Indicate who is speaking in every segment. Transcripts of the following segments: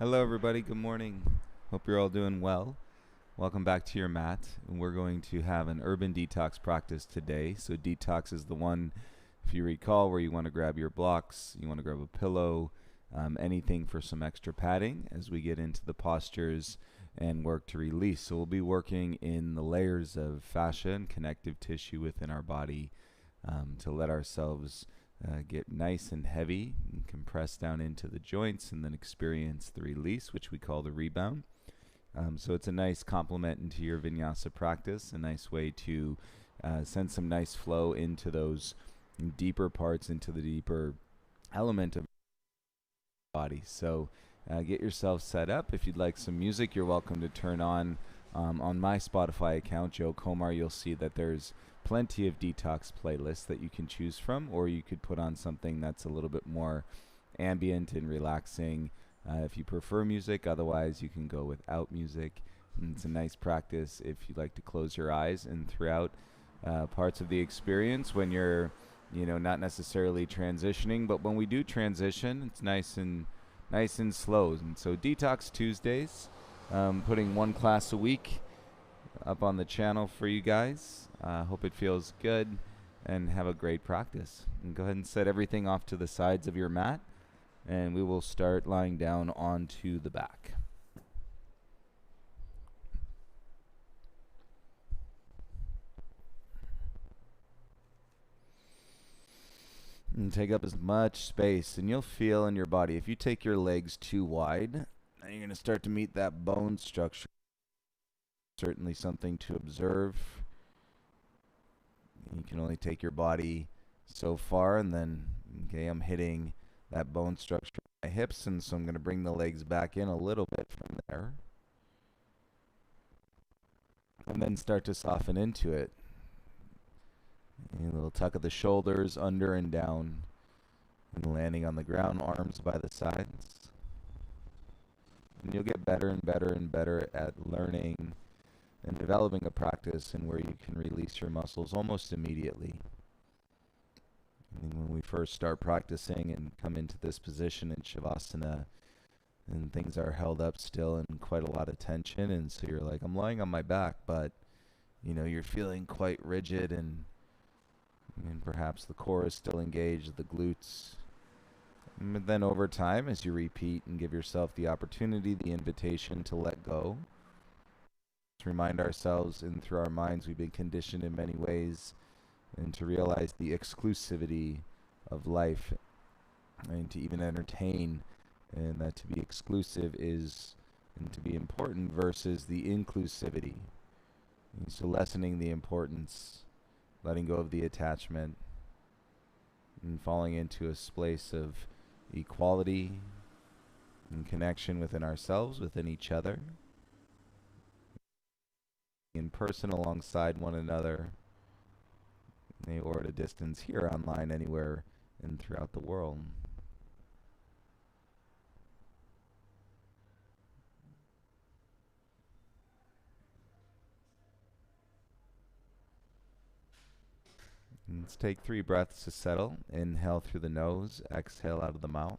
Speaker 1: Hello, everybody. Good morning. Hope you're all doing well. Welcome back to your mat. And we're going to have an urban detox practice today. So, detox is the one, if you recall, where you want to grab your blocks, you want to grab a pillow, anything for some extra padding as we get into the postures and work to release. So, we'll be working in the layers of fascia and connective tissue within our body to let ourselves get nice and heavy and compress down into the joints and then experience the release, which we call the rebound. So it's a nice complement into your vinyasa practice, a nice way to send some nice flow into those deeper parts, into the deeper element of the body. So get yourself set up. If you'd like some music, you're welcome to turn on my Spotify account, Joe Komar. You'll see that there's plenty of detox playlists that you can choose from, or you could put on something that's a little bit more ambient and relaxing if you prefer music. Otherwise, you can go without music. And it's a nice practice if you like to close your eyes and throughout parts of the experience when you're, not necessarily transitioning, but when we do transition, it's nice and slow. And so Detox Tuesdays, putting one class a week up on the channel for you guys. Hope it feels good and have a great practice. And go ahead and set everything off to the sides of your mat, and we will start lying down onto the back. And take up as much space, and you'll feel in your body, if you take your legs too wide, then you're going to start to meet that bone structure. Certainly something to observe. You can only take your body so far, and then, okay, I'm hitting that bone structure in my hips, and so I'm going to bring the legs back in a little bit from there. And then start to soften into it. A little tuck of the shoulders, under and down, and landing on the ground, arms by the sides. And you'll get better and better and better at learning and developing a practice and where you can release your muscles almost immediately. And when we first start practicing and come into this position in Shavasana, and things are held up still and quite a lot of tension, and so you're like, I'm lying on my back, but you're feeling quite rigid, and perhaps the core is still engaged, the glutes. But then over time, as you repeat and give yourself the opportunity, the invitation to let go, to remind ourselves, and through our minds we've been conditioned in many ways, and to realize the exclusivity of life, and to even entertain, and that to be exclusive is, and to be important versus the inclusivity. And so lessening the importance, letting go of the attachment, and falling into a space of equality and connection within ourselves, within each other, in person alongside one another, or at a distance here, online, anywhere, and throughout the world. And let's take 3 breaths to settle. Inhale through the nose, exhale out of the mouth.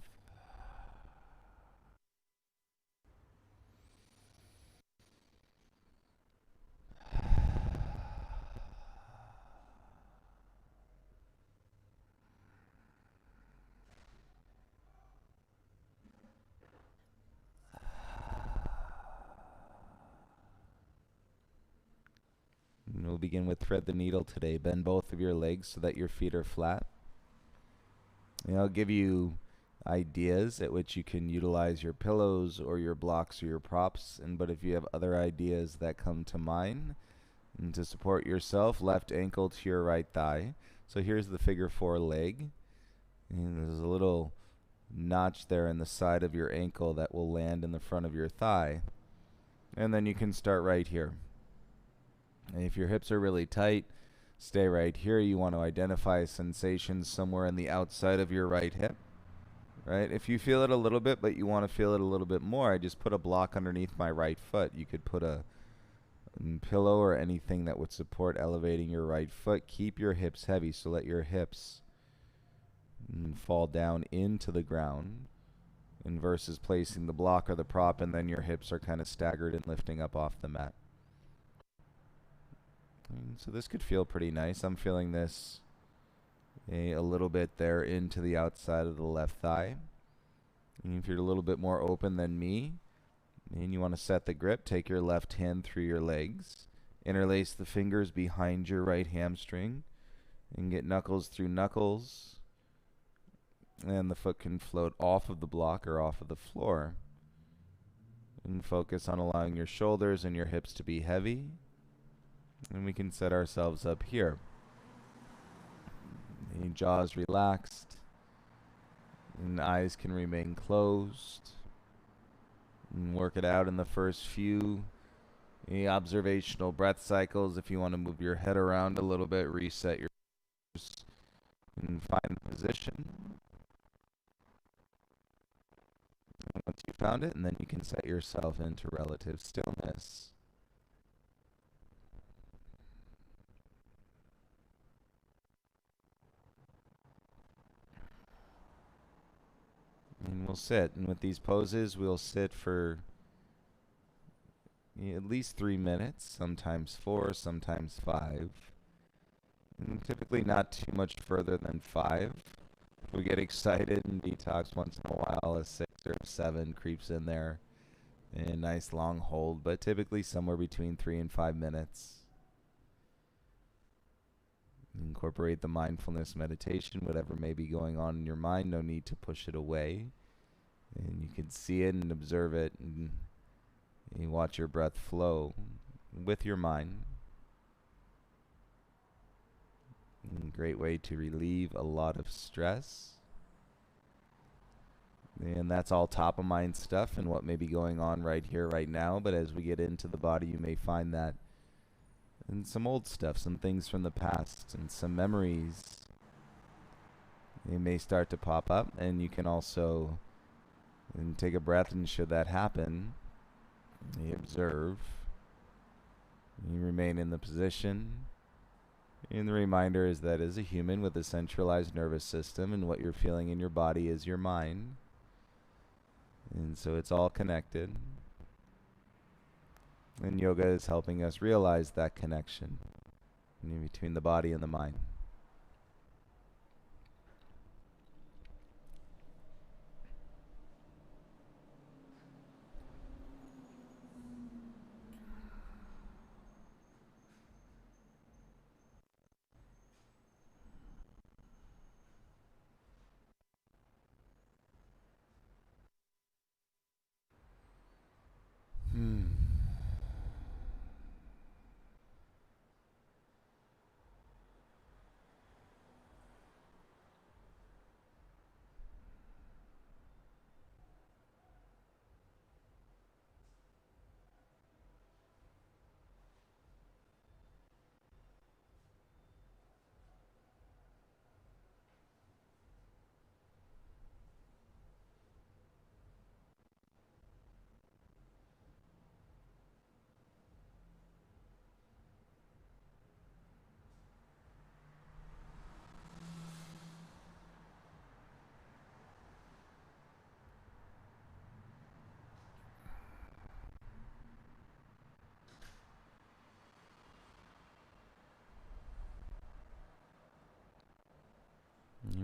Speaker 1: And we'll begin with thread the needle today. Bend both of your legs so that your feet are flat. And I'll give you ideas at which you can utilize your pillows or your blocks or your props. But if you have other ideas that come to mind, and to support yourself, left ankle to your right thigh. So here's the figure 4 leg. And there's a little notch there in the side of your ankle that will land in the front of your thigh. And then you can start right here. And if your hips are really tight, stay right here. You want to identify sensations somewhere in the outside of your right hip. Right? If you feel it a little bit, but you want to feel it a little bit more, I just put a block underneath my right foot. You could put a pillow or anything that would support elevating your right foot. Keep your hips heavy, so let your hips fall down into the ground. and versus placing the block or the prop, and then your hips are kind of staggered and lifting up off the mat. And so this could feel pretty nice. I'm feeling this a little bit there into the outside of the left thigh. And if you're a little bit more open than me, and you want to set the grip, take your left hand through your legs, interlace the fingers behind your right hamstring, and get knuckles through knuckles. And the foot can float off of the block or off of the floor. And focus on allowing your shoulders and your hips to be heavy. And we can set ourselves up here. The jaws relaxed. And eyes can remain closed. And work it out in the first few observational breath cycles. If you want to move your head around a little bit, reset your and find the position. And once you found it, and then you can set yourself into relative stillness. And we'll sit. And with these poses, we'll sit for at least 3 minutes, sometimes 4, sometimes 5. And typically not too much further than 5. If we get excited and detox once in a while, a 6 or 7 creeps in there. And a nice long hold, but typically somewhere between 3 and 5 minutes. Incorporate the mindfulness meditation, whatever may be going on in your mind. No need to push it away. And you can see it and observe it. And you watch your breath flow with your mind. And great way to relieve a lot of stress. And that's all top of mind stuff and what may be going on right here, right now. But as we get into the body, you may find that and some old stuff, some things from the past, and some memories. They may start to pop up, and you can also take a breath, and should that happen, you observe. You remain in the position. And the reminder is that as a human with a centralized nervous system, and what you're feeling in your body is your mind. And so it's all connected. And yoga is helping us realize that connection between the body and the mind.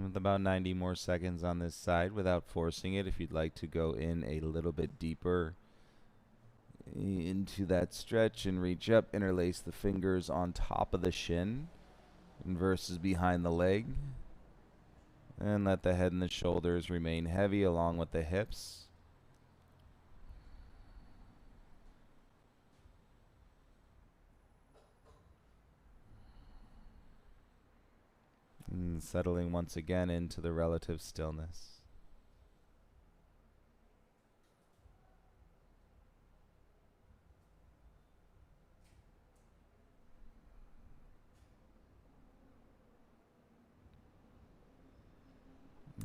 Speaker 1: With about 90 more seconds on this side without forcing it, if you'd like to go in a little bit deeper into that stretch and reach up, interlace the fingers on top of the shin and versus behind the leg. And let the head and the shoulders remain heavy along with the hips. And settling once again into the relative stillness.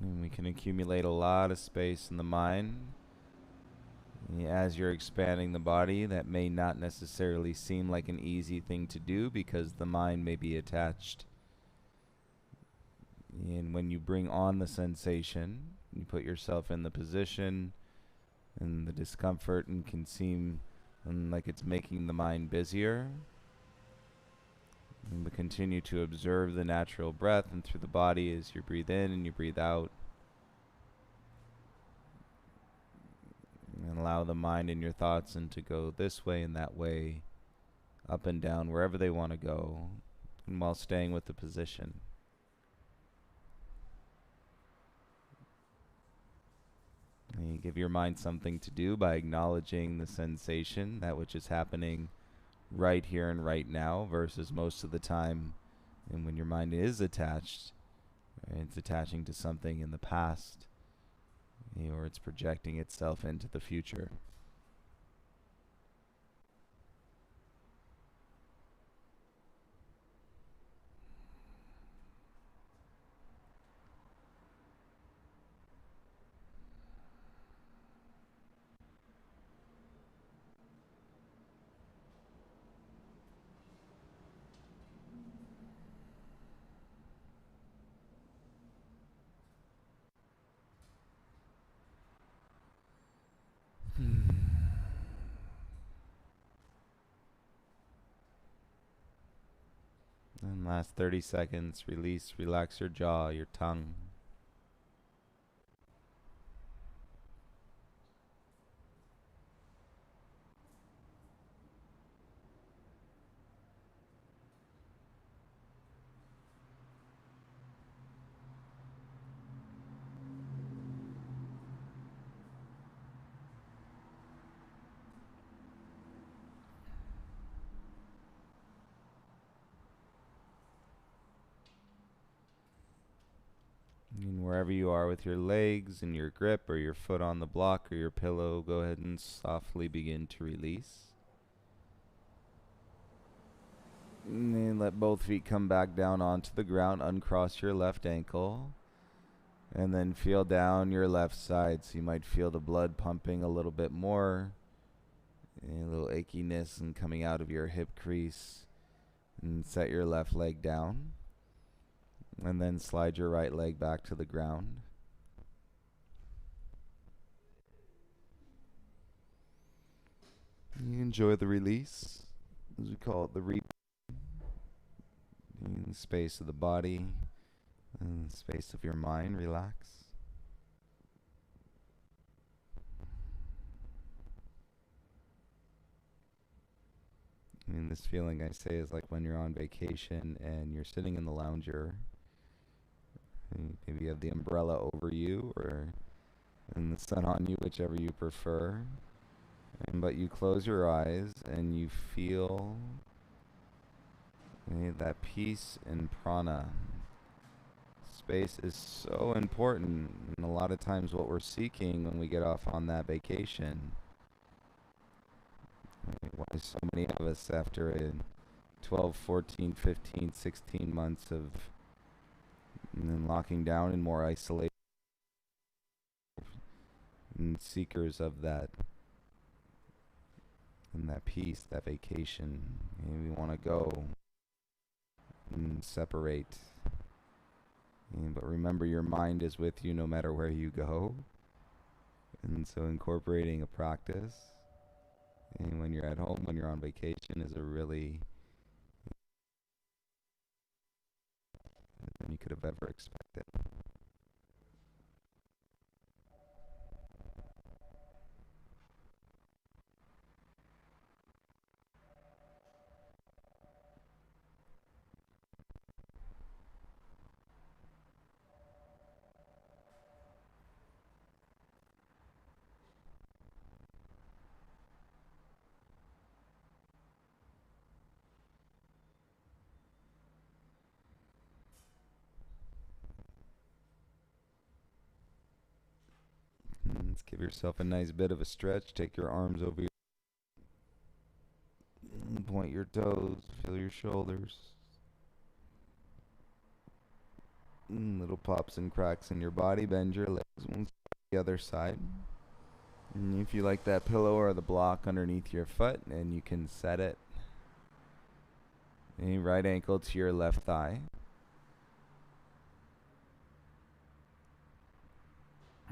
Speaker 1: And we can accumulate a lot of space in the mind. As you're expanding the body, that may not necessarily seem like an easy thing to do because the mind may be attached. And when you bring on the sensation, You put yourself in the position, and the discomfort and can seem like it's making the mind busier. And continue to observe the natural breath and through the body as you breathe in and you breathe out. And allow the mind and your thoughts to go this way and that way, up and down, wherever they want to go, and while staying with the position. And you give your mind something to do by acknowledging the sensation, that which is happening right here and right now, versus most of the time, and when your mind is attached, it's attaching to something in the past, or it's projecting itself into the future. And last 30 seconds, release, relax your jaw, your tongue. And wherever you are with your legs and your grip or your foot on the block or your pillow, go ahead and softly begin to release. And then let both feet come back down onto the ground. Uncross your left ankle. And then feel down your left side. So you might feel the blood pumping a little bit more. And a little achiness and coming out of your hip crease. And set your left leg down. And then slide your right leg back to the ground. You enjoy the release, as we call it, the in the space of the body and the space of your mind. Relax. This feeling, I say, is like when you're on vacation and you're sitting in the lounger. Maybe you have the umbrella over you or and the sun on you, whichever you prefer. But you close your eyes and you feel that peace and prana. Space is so important, and a lot of times what we're seeking when we get off on that vacation. Why so many of us, after 12, 14, 15, 16 months of locking down and more isolation, and seekers of that and that peace, that vacation. We want to go and separate. But remember, your mind is with you no matter where you go. And so incorporating a practice, and when you're at home, when you're on vacation, is a really than you could have ever expected. Let's give yourself a nice bit of a stretch. Take your arms over your point your toes, feel your shoulders. Little pops and cracks in your body. Bend your legs one side to the other side. And if you like that pillow or the block underneath your foot, and you can set it. Right ankle to your left thigh.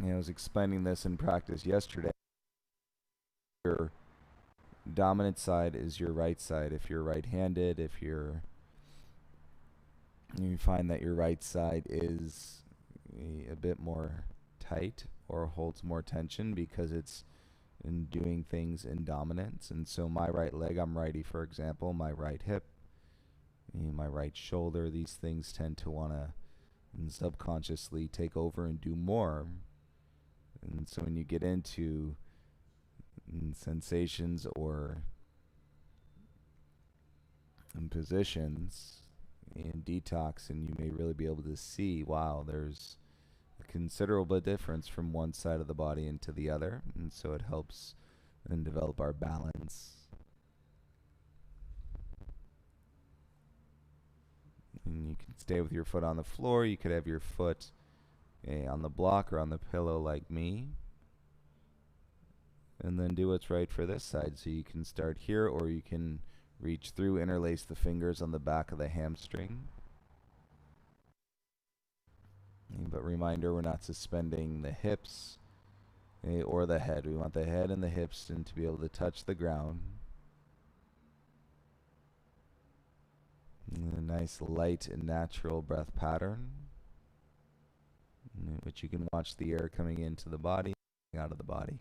Speaker 1: I was explaining this in practice yesterday. Your dominant side is your right side. If you're right-handed, you find that your right side is a bit more tight or holds more tension because it's in doing things in dominance. And so my right leg, I'm righty, for example, my right hip, my right shoulder, these things tend to want to subconsciously take over and do more. And so when you get into sensations or in positions in detox, and you may really be able to see, wow, there's a considerable difference from one side of the body into the other. And so it helps and develop our balance. And you can stay with your foot on the floor. You could have your foot on the block or on the pillow like me. And then do what's right for this side. So you can start here, or you can reach through, interlace the fingers on the back of the hamstring. But reminder, we're not suspending the hips or the head. We want the head and the hips to be able to touch the ground. And a nice light and natural breath pattern, in which you can watch the air coming into the body, out of the body.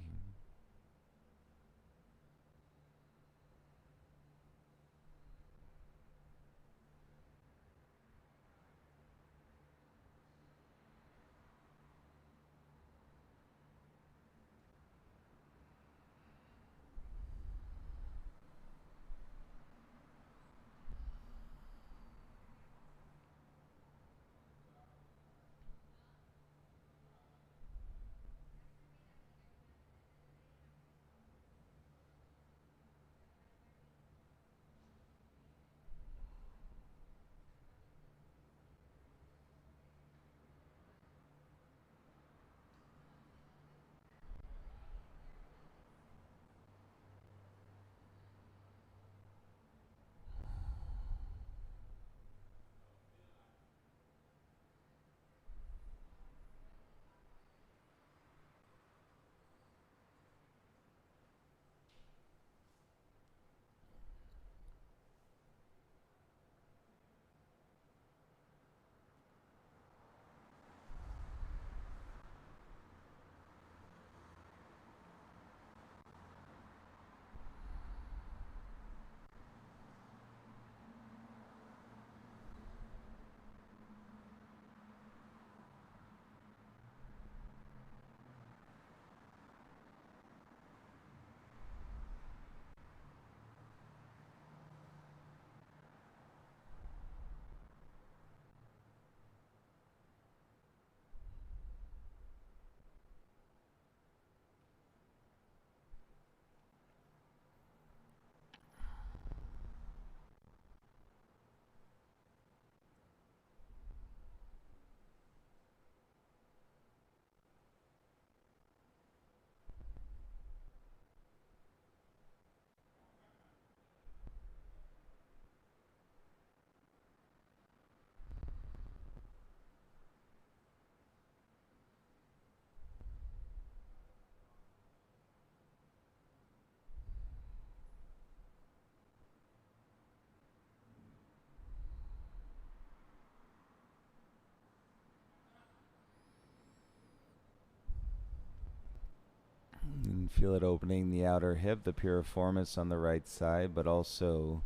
Speaker 1: And feel it opening the outer hip, the piriformis on the right side, but also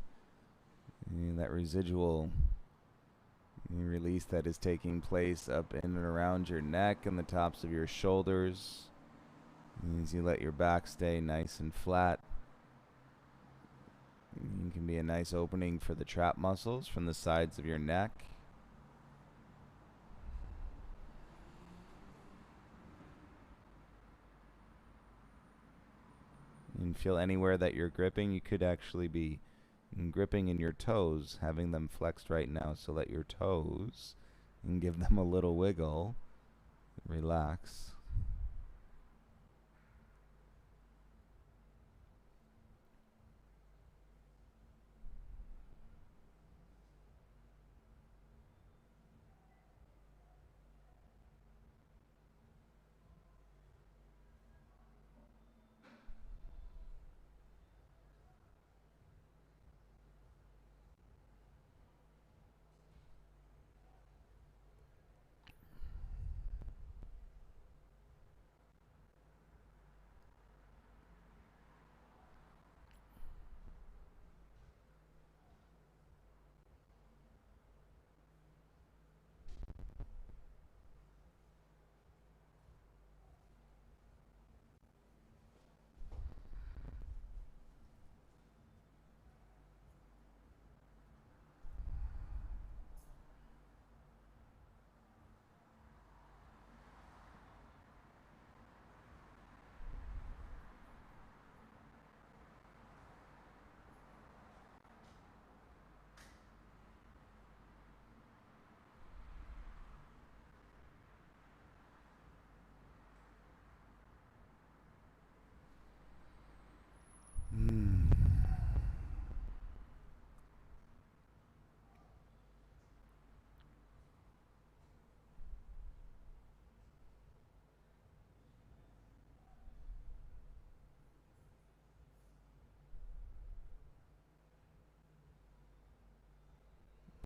Speaker 1: that residual release that is taking place up in and around your neck and the tops of your shoulders as you let your back stay nice and flat. It can be a nice opening for the trap muscles from the sides of your neck. And feel anywhere that you're gripping. You could actually be gripping in your toes, having them flexed right now, so let your toes and give them a little wiggle. Relax.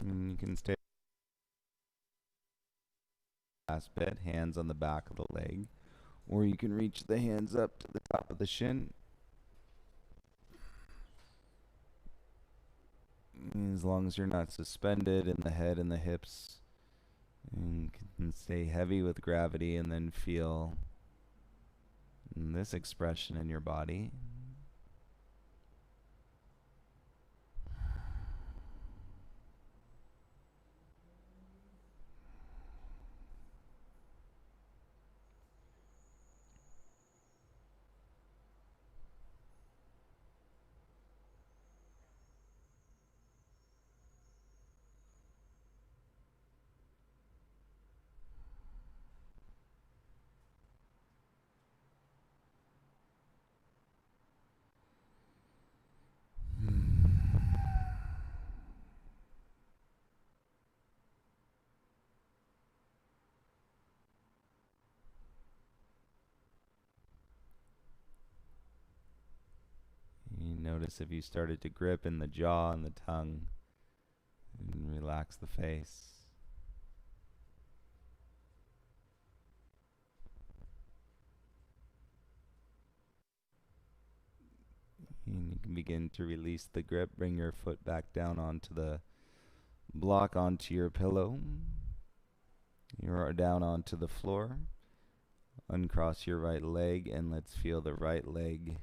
Speaker 1: And you can stay last bit, hands on the back of the leg, or you can reach the hands up to the top of the shin. As long as you're not suspended in the head and the hips, and can stay heavy with gravity, and then feel this expression in your body. You notice if you started to grip in the jaw and the tongue, and relax the face. And you can begin to release the grip, bring your foot back down onto the block, onto your pillow. You're down onto the floor. Uncross your right leg, and let's feel the right leg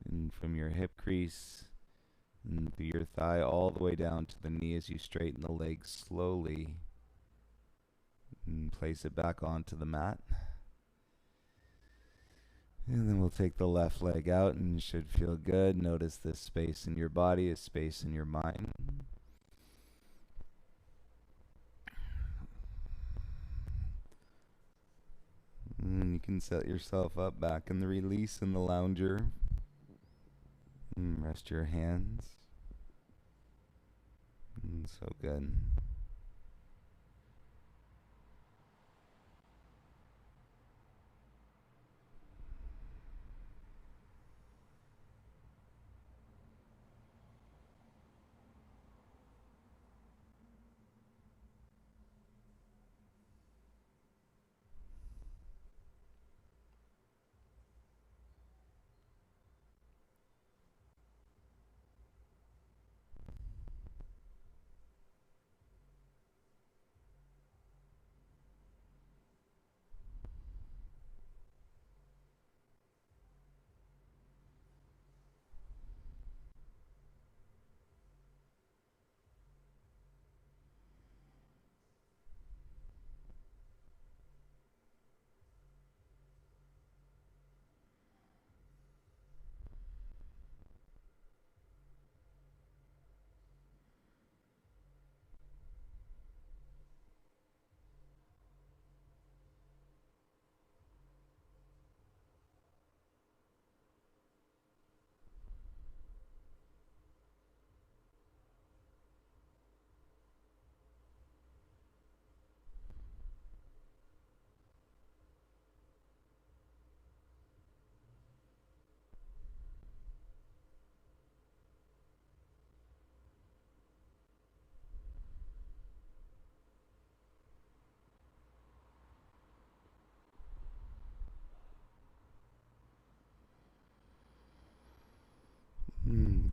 Speaker 1: and from your hip crease and through your thigh all the way down to the knee as you straighten the leg slowly and place it back onto the mat. And then we'll take the left leg out, and you should feel good. Notice this space in your body is space in your mind. And you can set yourself up back in the release in the lounger. And rest your hands. And so good.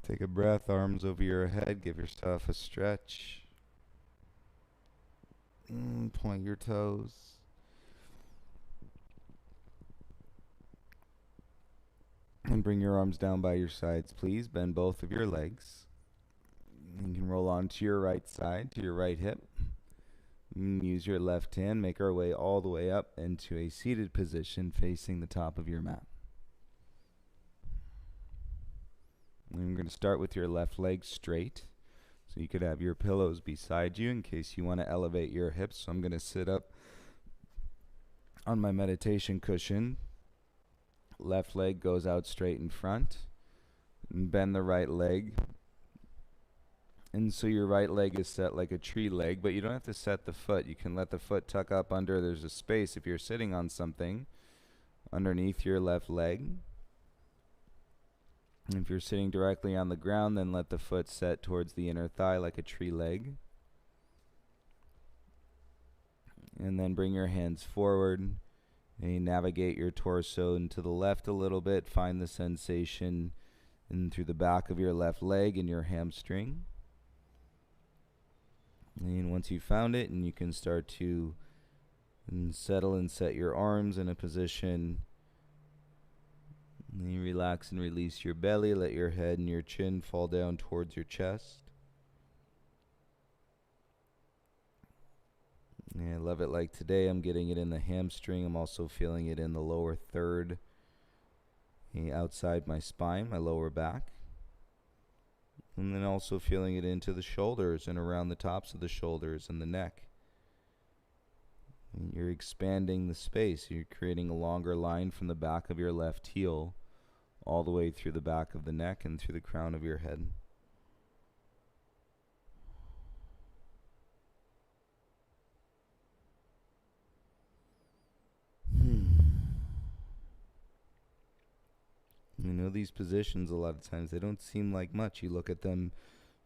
Speaker 1: Take a breath, arms over your head, give yourself a stretch. Point your toes. And bring your arms down by your sides, please. Bend both of your legs. You can roll onto your right side, to your right hip. Use your left hand, make our way all the way up into a seated position facing the top of your mat. And we're going to start with your left leg straight. So you could have your pillows beside you in case you want to elevate your hips. So I'm going to sit up on my meditation cushion. Left leg goes out straight in front. And bend the right leg. And so your right leg is set like a tree leg, but you don't have to set the foot. You can let the foot tuck up under. There's a space if you're sitting on something underneath your left leg. And if you're sitting directly on the ground, then let the foot set towards the inner thigh like a tree leg. And then bring your hands forward and you navigate your torso into the left a little bit. Find the sensation in through the back of your left leg and your hamstring. And once you've found it, and you can start to settle and set your arms in a position. And you relax and release your belly. Let your head and your chin fall down towards your chest. Yeah, I love it. Like today, I'm getting it in the hamstring. I'm also feeling it in the lower third, outside my spine, my lower back. And then also feeling it into the shoulders and around the tops of the shoulders and the neck. And you're expanding the space. You're creating a longer line from the back of your left heel all the way through the back of the neck and through the crown of your head. You know, these positions a lot of times, they don't seem like much. You look at them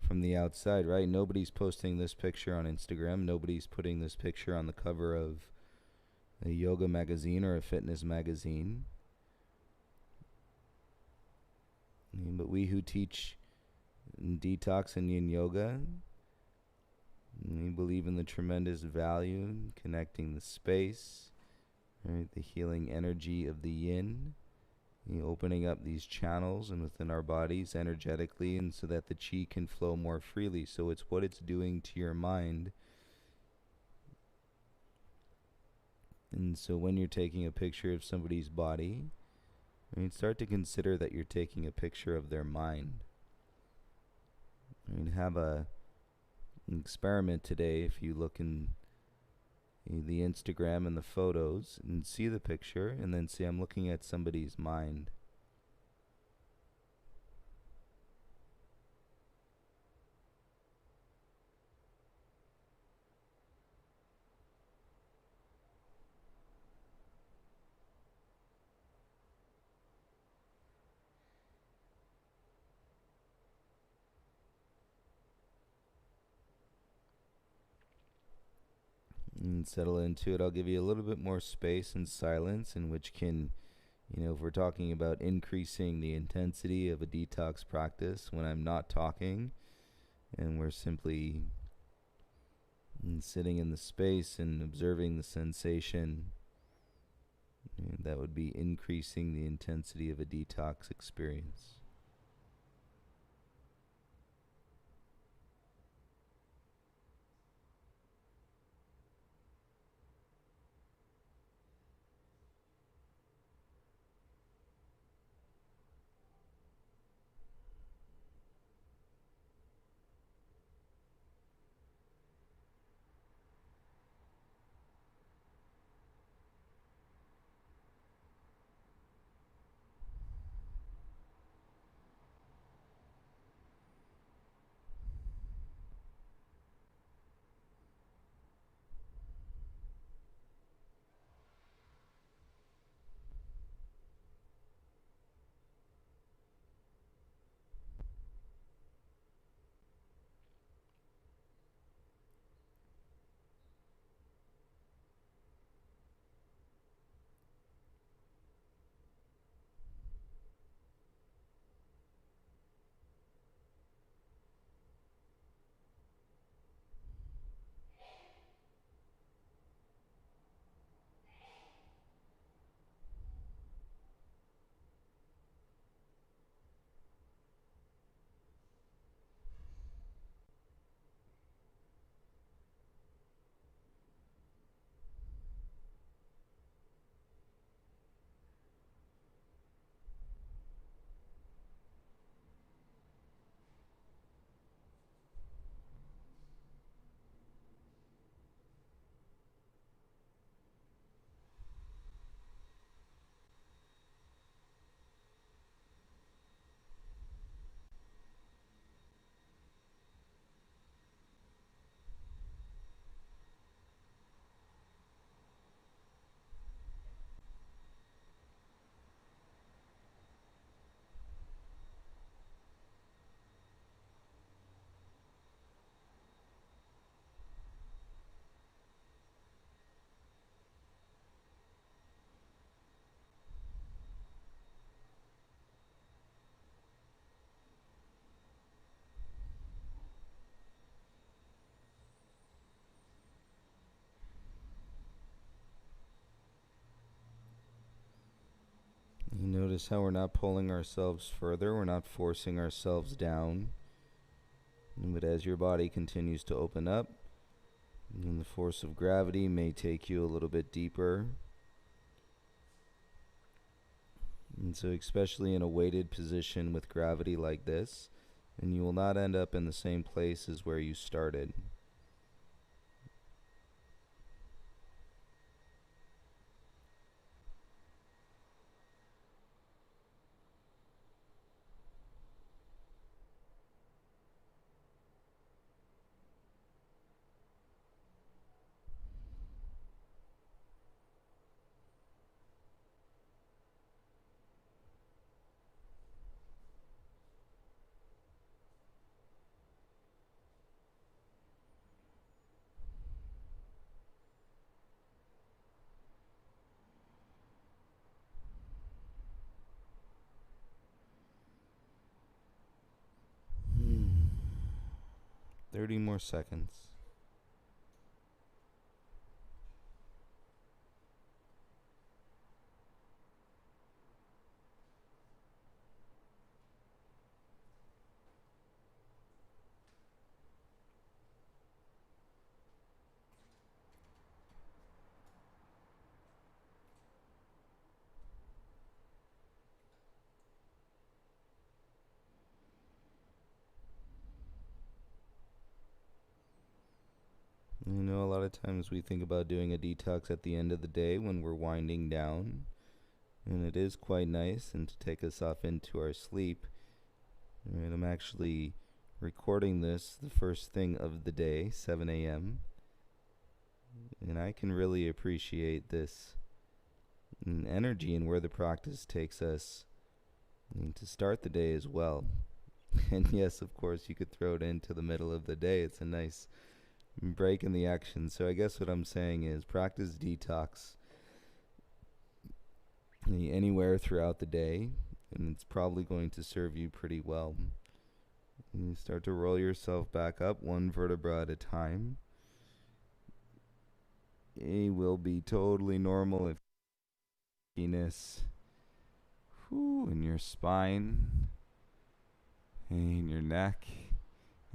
Speaker 1: from the outside, right? Nobody's posting this picture on Instagram. Nobody's putting this picture on the cover of a yoga magazine or a fitness magazine. But we who teach detox and yin yoga, we believe in the tremendous value in connecting the space, right? The healing energy of the yin. Opening up these channels and within our bodies energetically, and so that the chi can flow more freely. So it's what it's doing to your mind. And so when you're taking a picture of somebody's body, start to consider that you're taking a picture of their mind. Have an experiment today. If you look in the Instagram and the photos and see the picture and then say, I'm looking at somebody's mind. And settle into it. I'll give you a little bit more space and silence, in which can, if we're talking about increasing the intensity of a detox practice, when I'm not talking and we're simply sitting in the space and observing the sensation, that would be increasing the intensity of a detox experience. Notice how we're not pulling ourselves further, we're not forcing ourselves down. But as your body continues to open up, and the force of gravity may take you a little bit deeper. And so especially in a weighted position with gravity like this, and you will not end up in the same place as where you started. Hmm. 30 more seconds. You know, a lot of times we think about doing a detox at the end of the day when we're winding down, and it is quite nice and to take us off into our sleep. And I'm actually recording this the first thing of the day, 7 a.m., and I can really appreciate this energy and where the practice takes us to start the day as well. And yes, of course, you could throw it into the middle of the day. It's a nice break in the action. So I guess what I'm saying is practice detox anywhere throughout the day, and it's probably going to serve you pretty well. And you start to roll yourself back up one vertebra at a time. It will be totally normal if penis in your spine, in your neck.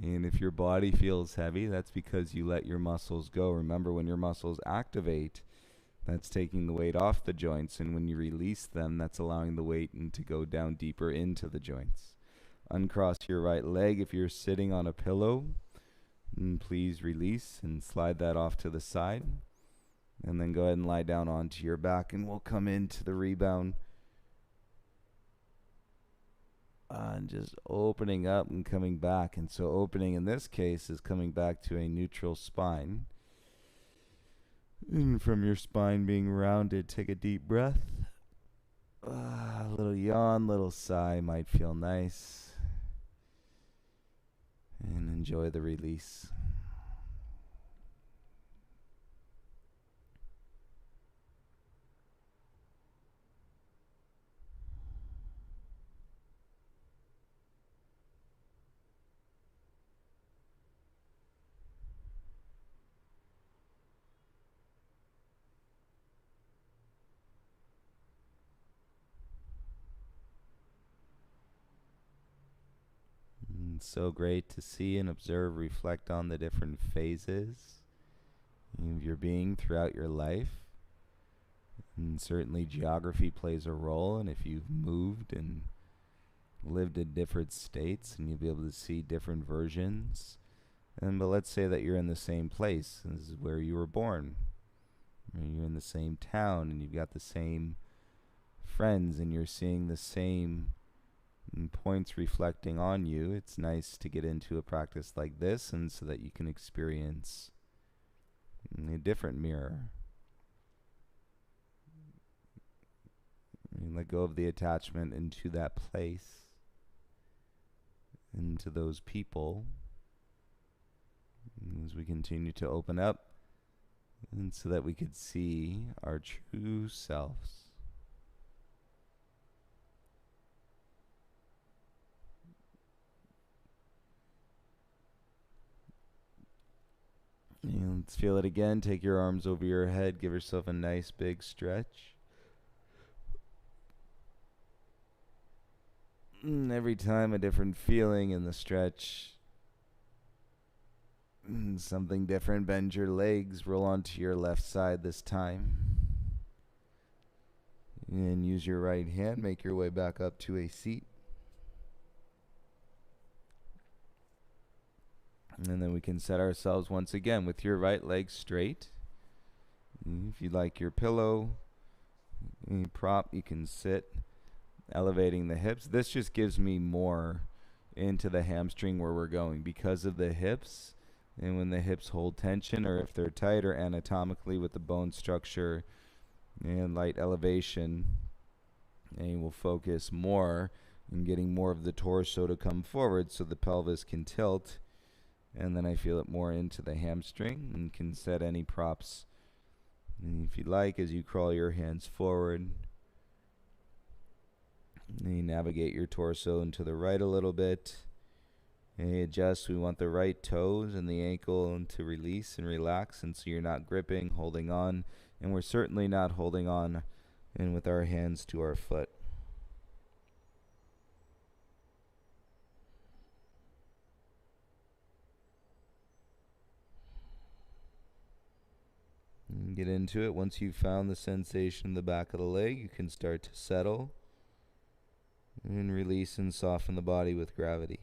Speaker 1: And if your body feels heavy, that's because you let your muscles go. Remember, when your muscles activate, that's taking the weight off the joints. And when you release them, that's allowing the weight to go down deeper into the joints. Uncross your right leg if you're sitting on a pillow. And please release and slide that off to the side. And then go ahead and lie down onto your back, and we'll come into the rebound. And just opening up and coming back. And so opening in this case is coming back to a neutral spine. And from your spine being rounded, take a deep breath. A little yawn, little sigh might feel nice. And enjoy the release. It's so great to see and observe, reflect on the different phases of your being throughout your life. And certainly geography plays a role, and if you've moved and lived in different states, and you'll be able to see different versions. But let's say that you're in the same place. This is where you were born. You're in the same town, and you've got the same friends, and you're seeing the same points reflecting on you. It's nice to get into a practice like this, and so that you can experience a different mirror. You let go of the attachment into that place, into those people, as we continue to open up, and so that we could see our true selves. And let's feel it again. Take your arms over your head. Give yourself a nice big stretch. Every time a different feeling in the stretch. Something different. Bend your legs. Roll onto your left side this time. And use your right hand. Make your way back up to a seat. And then we can set ourselves once again with your right leg straight. If you like your pillow, any prop, you can sit, elevating the hips. This just gives me more into the hamstring where we're going because of the hips. And when the hips hold tension, or if they're tight, or anatomically with the bone structure and light elevation, and we'll focus more in getting more of the torso to come forward so the pelvis can tilt. And then I feel it more into the hamstring, and can set any props, and if you like, as you crawl your hands forward. And you navigate your torso into the right a little bit. And you adjust. We want the right toes and the ankle to release and relax, and so you're not gripping, holding on. And we're certainly not holding on and with our hands to our foot. And get into it. Once you've found the sensation in the back of the leg, you can start to settle and release and soften the body with gravity.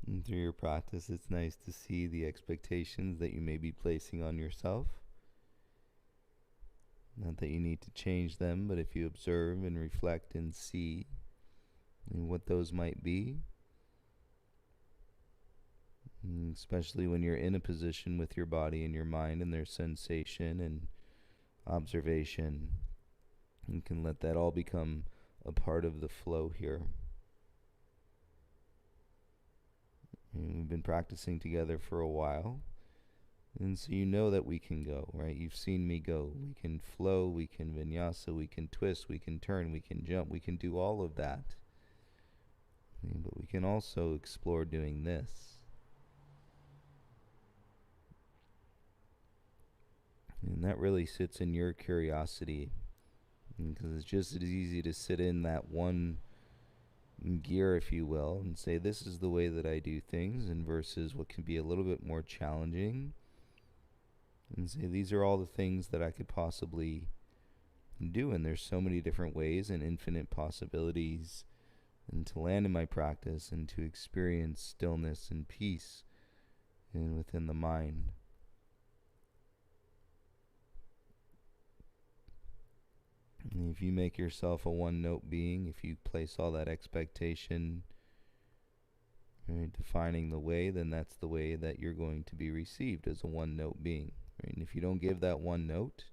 Speaker 1: And through your practice, it's nice to see the expectations that you may be placing on yourself. Not that you need to change them, but if you observe and reflect and see and what those might be, and especially when you're in a position with your body and your mind and their sensation and observation, you can let that all become a part of the flow here. And we've been practicing together for a while, and so you know that we can go, right? You've seen me go. We can flow, we can vinyasa, we can twist, we can turn, we can jump, we can do all of that. But we can also explore doing this. And that really sits in your curiosity, because it's just as easy to sit in that one gear, if you will, and say this is the way that I do things, and versus what can be a little bit more challenging, and say these are all the things that I could possibly do, and there's so many different ways and infinite possibilities, and to land in my practice and to experience stillness and peace and within the mind. And if you make yourself a one-note being, if you place all that expectation, right, defining the way, then that's the way that you're going to be received, as a one-note being. Right? And if you don't give that one note,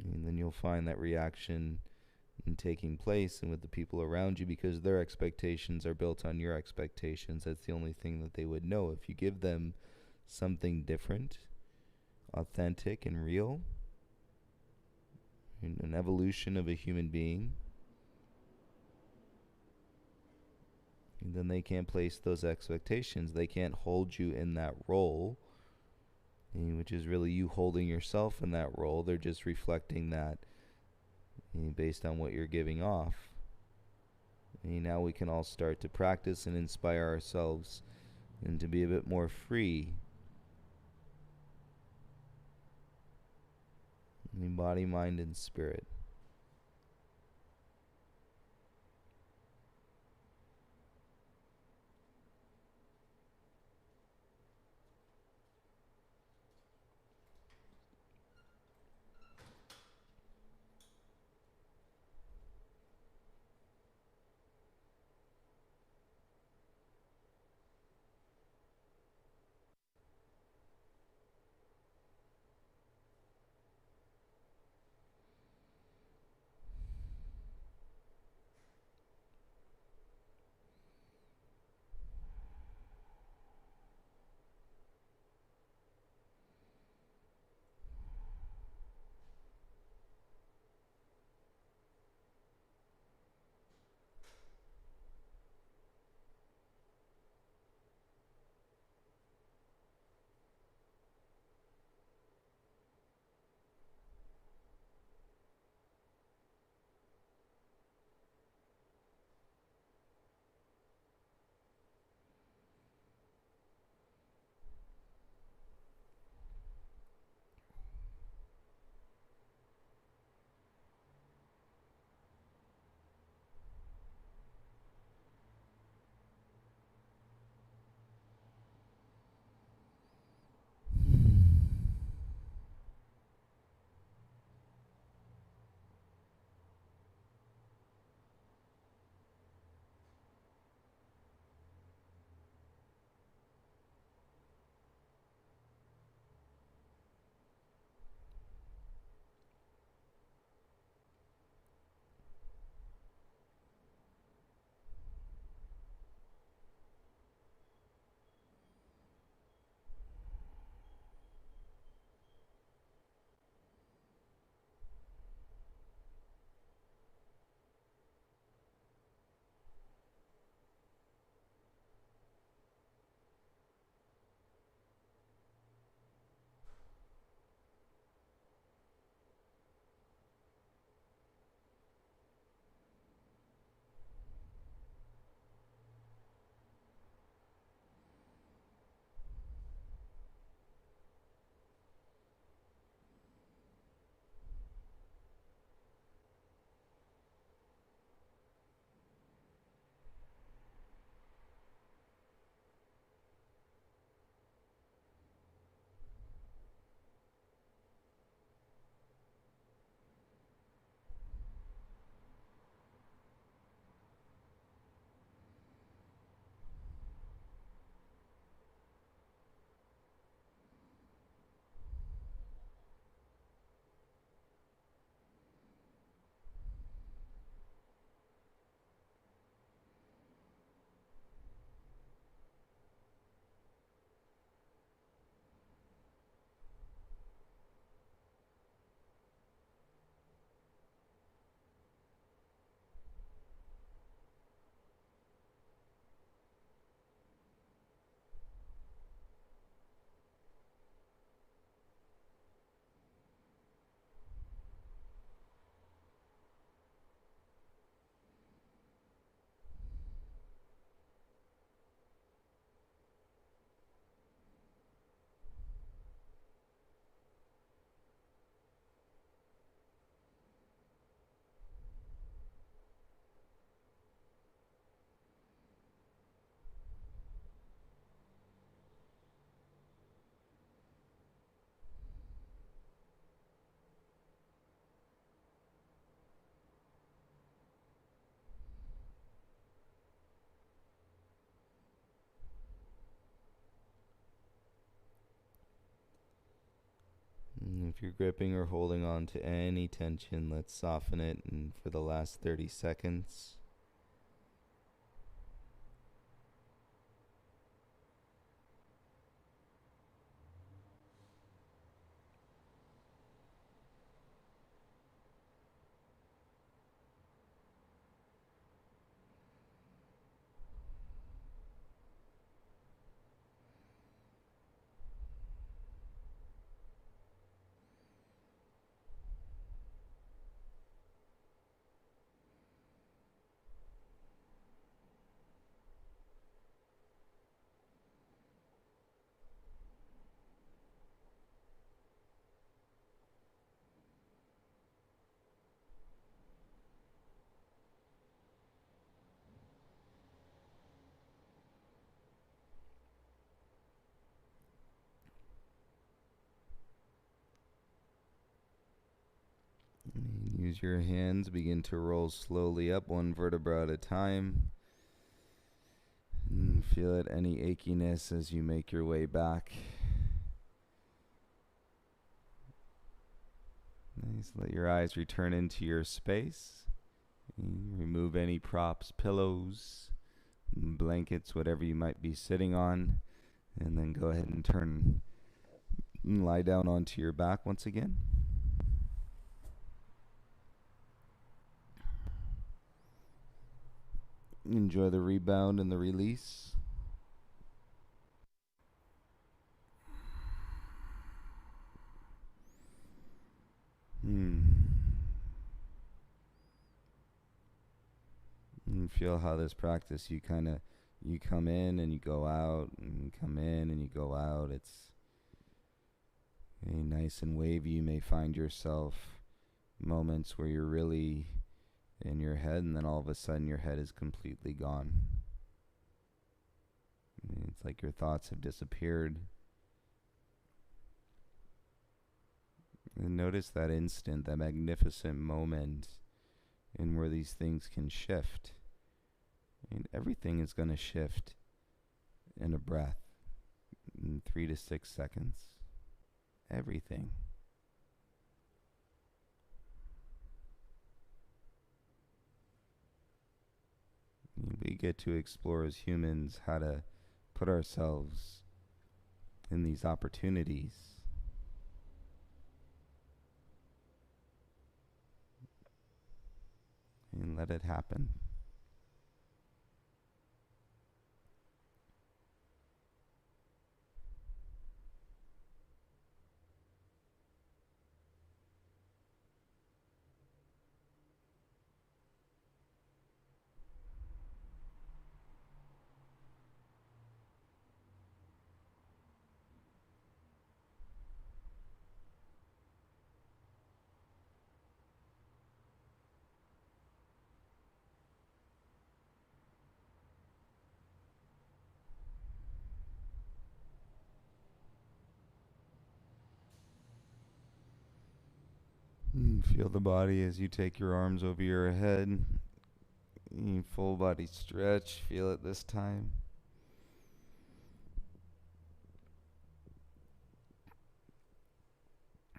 Speaker 1: and then you'll find that reaction taking place and with the people around you, because their expectations are built on your expectations. That's the only thing that they would know. If you give them something different, authentic and real, an evolution of a human being, and then they can't place those expectations. They can't hold you in that role, which is really you holding yourself in that role. They're just reflecting that based on what you're giving off. And now we can all start to practice and inspire ourselves and to be a bit more free in body, mind, and spirit. And if you're gripping or holding on to any tension, let's soften it and for the last 30 seconds. And use your hands, begin to roll slowly up, one vertebra at a time. And feel it, any achiness as you make your way back. Nice. Let your eyes return into your space. Remove any props, pillows, blankets, whatever you might be sitting on. And then go ahead and turn and lie down onto your back once again. Enjoy the rebound and the release. And feel how this practice, you come in and you go out, and you come in and you go out. It's nice and wavy. You may find yourself moments where you're really in your head, and then all of a sudden your head is completely gone. It's like your thoughts have disappeared. And notice that instant, that magnificent moment in where these things can shift. And everything is going to shift in a breath, in 3 to 6 seconds. Everything. We get to explore as humans how to put ourselves in these opportunities. And let it happen. Feel the body as you take your arms over your head. Full body stretch. Feel it this time.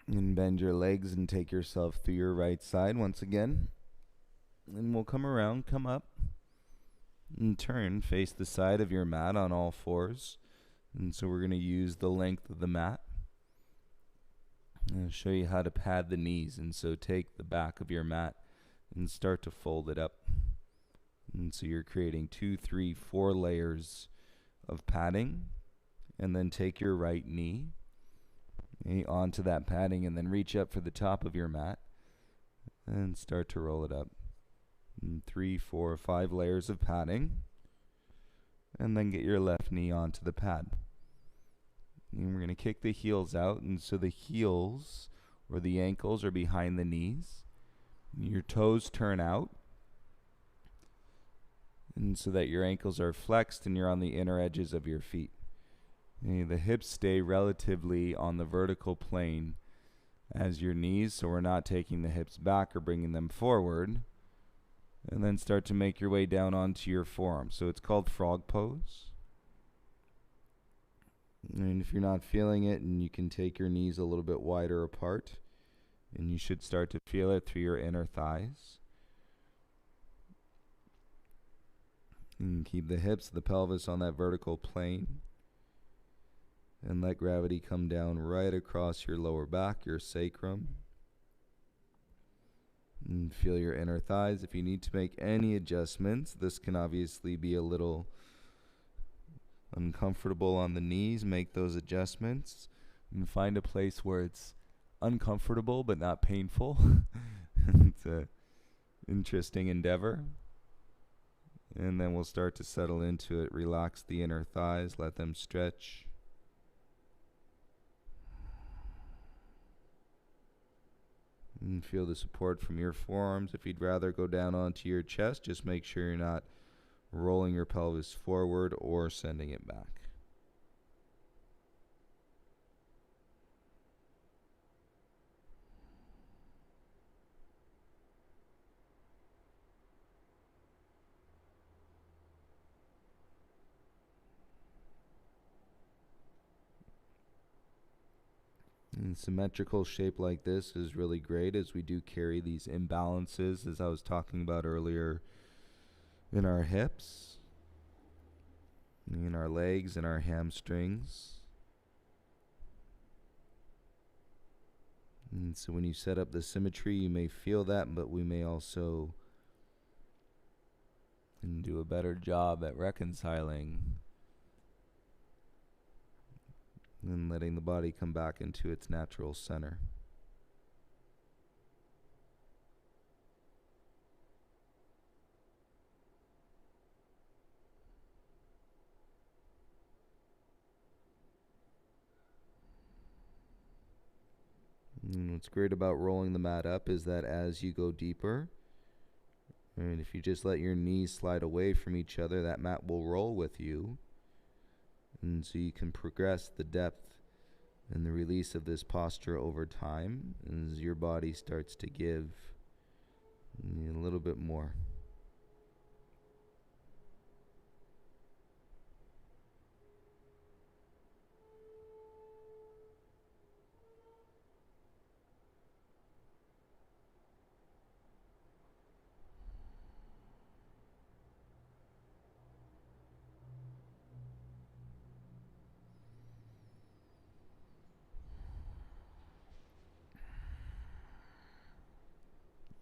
Speaker 1: And bend your legs and take yourself through your right side once again. And we'll come around, come up, and turn. Face the side of your mat on all fours. And so we're going to use the length of the mat. I'll show you how to pad the knees. And so take the back of your mat and start to fold it up. And so you're creating 2, 3, 4 layers of padding. And then take your right knee onto that padding, and then reach up for the top of your mat and start to roll it up. 3, 4, 5 layers of padding. And then get your left knee onto the pad. And we're going to kick the heels out, and so the heels or the ankles are behind the knees. Your toes turn out, and so that your ankles are flexed and you're on the inner edges of your feet. And the hips stay relatively on the vertical plane as your knees, so we're not taking the hips back or bringing them forward. And then start to make your way down onto your forearms. So it's called frog pose. And if you're not feeling it, and you can take your knees a little bit wider apart, and you should start to feel it through your inner thighs. And keep the hips, the pelvis on that vertical plane. And let gravity come down right across your lower back, your sacrum. And feel your inner thighs. If you need to make any adjustments, this can obviously be a little uncomfortable on the knees. Make those adjustments and find a place where it's uncomfortable but not painful. It's an interesting endeavor. And then we'll start to settle into it. Relax the inner thighs, let them stretch. And feel the support from your forearms. If you'd rather go down onto your chest, just make sure you're not rolling your pelvis forward or sending it back. And symmetrical shape like this is really great as we do carry these imbalances, as I was talking about earlier, in our hips, in our legs, and our hamstrings. And so when you set up the symmetry, you may feel that, but we may also do a better job at reconciling and letting the body come back into its natural center. And what's great about rolling the mat up is that as you go deeper, and if you just let your knees slide away from each other, that mat will roll with you. And so you can progress the depth and the release of this posture over time as your body starts to give a little bit more.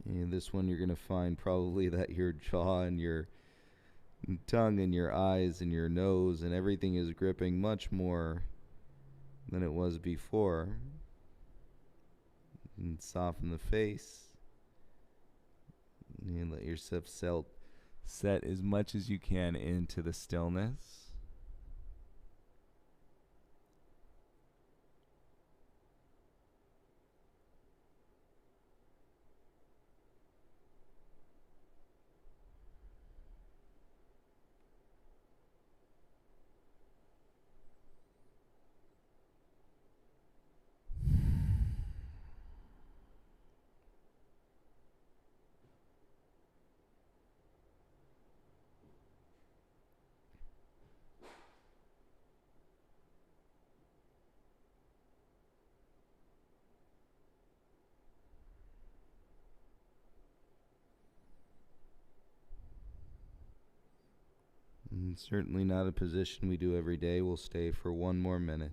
Speaker 1: And this one you're going to find probably that your jaw and your tongue and your eyes and your nose and everything is gripping much more than it was before. And soften the face. And let yourself set as much as you can into the stillness. And certainly not a position we do every day. We'll stay for one more minute.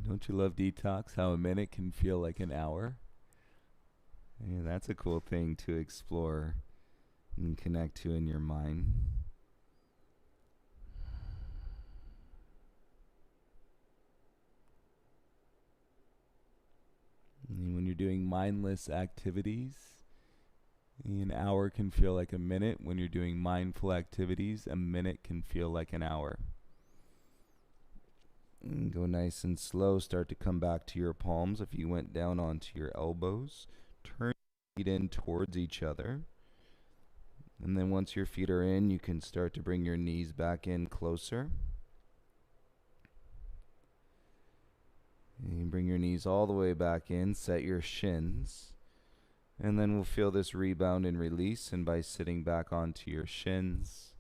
Speaker 1: Don't you love detox? How a minute can feel like an hour? Yeah, that's a cool thing to explore and connect to in your mind. And when you're doing mindless activities, an hour can feel like a minute. When you're doing mindful activities, a minute can feel like an hour. And go nice and slow. Start to come back to your palms. If you went down onto your elbows, turn your feet in towards each other. And then once your feet are in, you can start to bring your knees back in closer. And you bring your knees all the way back in. Set your shins. And then we'll feel this rebound and release. And by sitting back onto your shins,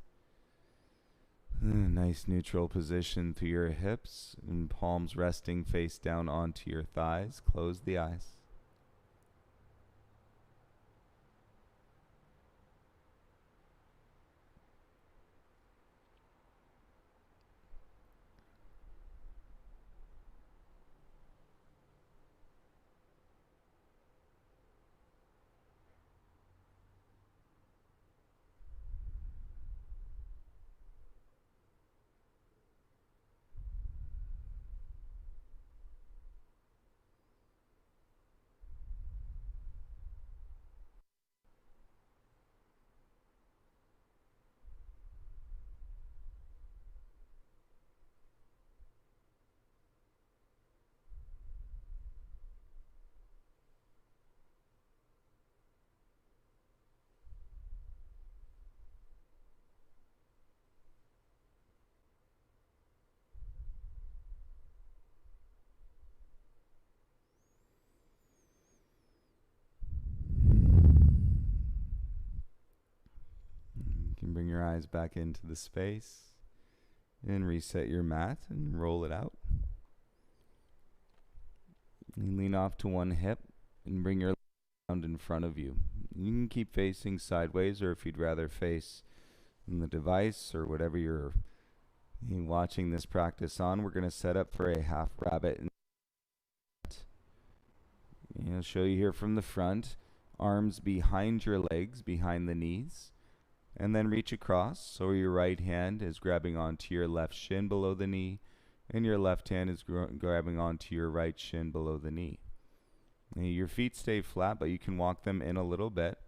Speaker 1: nice neutral position through your hips and palms resting face down onto your thighs. Close the eyes. eyes back into the space and reset your mat and roll it out. And lean off to one hip and bring your round in front of you. You can keep facing sideways, or if you'd rather face the device or whatever you're watching this practice on, we're going to set up for a half rabbit. I'll show you here from the front. Arms behind your legs, behind the knees, and then reach across. So your right hand is grabbing onto your left shin below the knee, and your left hand is grabbing onto your right shin below the knee. Now, your feet stay flat, but you can walk them in a little bit.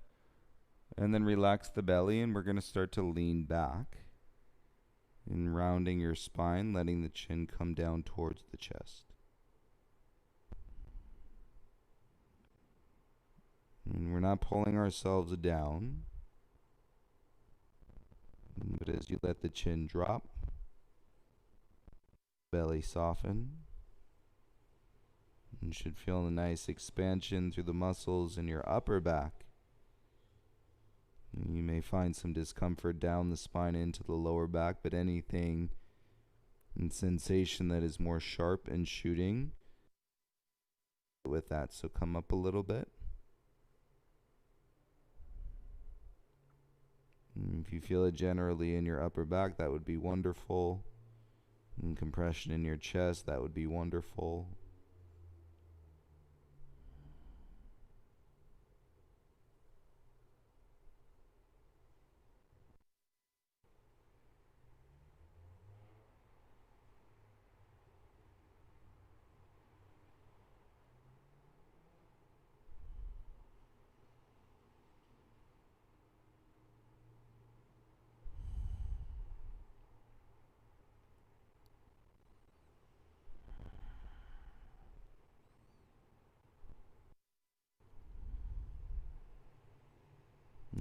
Speaker 1: And then relax the belly, and we're going to start to lean back. And rounding your spine, letting the chin come down towards the chest. And we're not pulling ourselves down. But as you let the chin drop, belly soften. You should feel a nice expansion through the muscles in your upper back. You may find some discomfort down the spine into the lower back, but anything and sensation that is more sharp and shooting with that. So come up a little bit. And if you feel it generally in your upper back, that would be wonderful. And compression in your chest, that would be wonderful.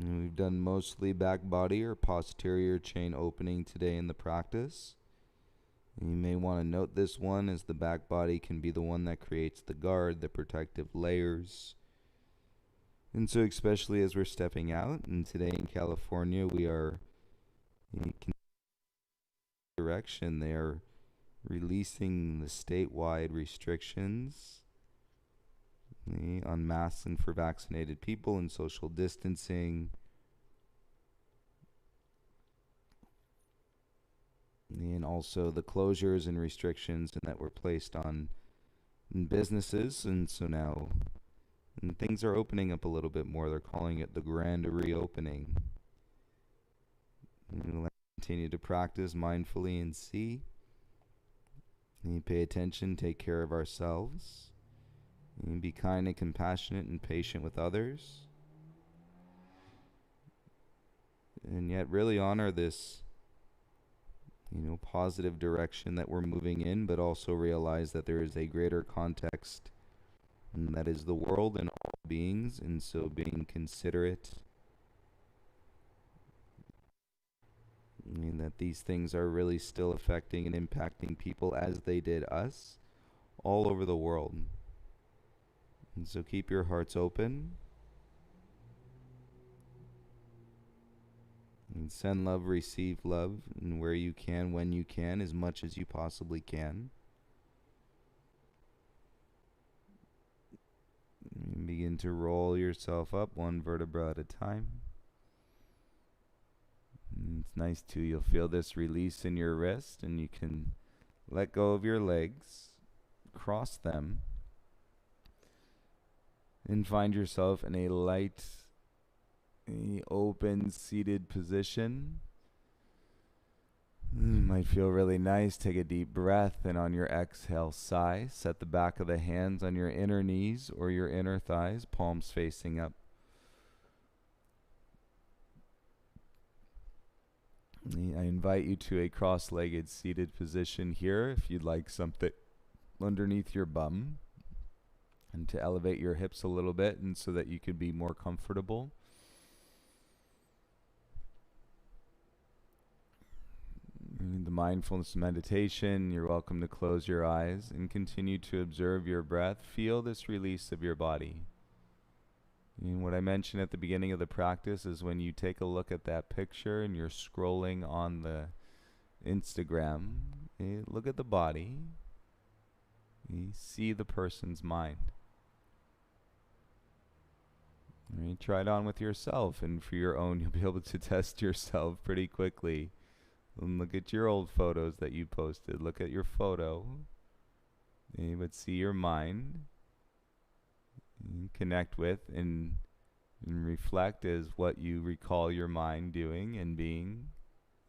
Speaker 1: And we've done mostly back body or posterior chain opening today in the practice. And you may want to note this one, as the back body can be the one that creates the guard, the protective layers. And so especially as we're stepping out, and today in California we are in direction, they are releasing the statewide restrictions on masking for vaccinated people and social distancing. And also the closures and restrictions that were placed on businesses. And so now things are opening up a little bit more. They're calling it the grand reopening. And we'll continue to practice mindfully and see. And pay attention, take care of ourselves. And be kind and compassionate and patient with others. And yet really honor this, positive direction that we're moving in, but also realize that there is a greater context, and that is the world and all beings. And so being considerate, that these things are really still affecting and impacting people as they did us all over the world. And so keep your hearts open. And send love, receive love, and where you can, when you can, as much as you possibly can. And begin to roll yourself up one vertebra at a time. And it's nice too, you'll feel this release in your wrist, and you can let go of your legs, cross them, and find yourself in a light, open, seated position. It might feel really nice. Take a deep breath, and on your exhale, sigh. Set the back of the hands on your inner knees or your inner thighs, palms facing up. I invite you to a cross-legged seated position here if you'd like something underneath your bum, and to elevate your hips a little bit, and so that you can be more comfortable. In the mindfulness meditation, you're welcome to close your eyes and continue to observe your breath. Feel this release of your body. And what I mentioned at the beginning of the practice is when you take a look at that picture and you're scrolling on the Instagram, look at the body, you see the person's mind. Right, try it on with yourself, and for your own, you'll be able to test yourself pretty quickly. And look at your old photos that you posted. Look at your photo. And you would see your mind. And connect with and reflect as what you recall your mind doing and being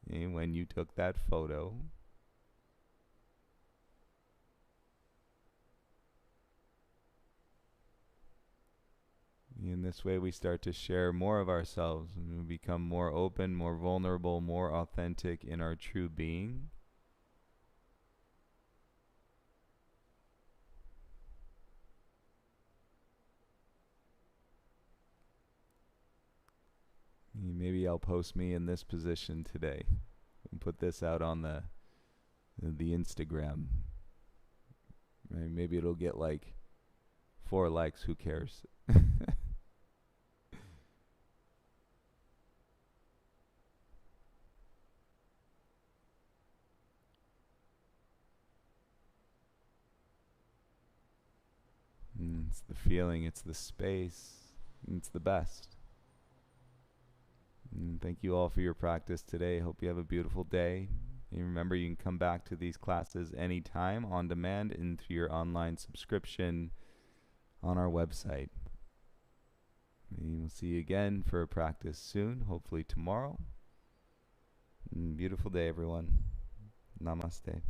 Speaker 1: when you took that photo. In this way, we start to share more of ourselves and we become more open, more vulnerable, more authentic in our true being. Maybe I'll post me in this position today and put this out on the Instagram. Right? Maybe it'll get like 4 likes. Who cares? It's the feeling, it's the space, it's the best. Thank you all for your practice today. Hope you have a beautiful day. And remember, you can come back to these classes anytime on demand and through your online subscription on our website. And we'll see you again for a practice soon, hopefully tomorrow. Beautiful day, everyone. Namaste.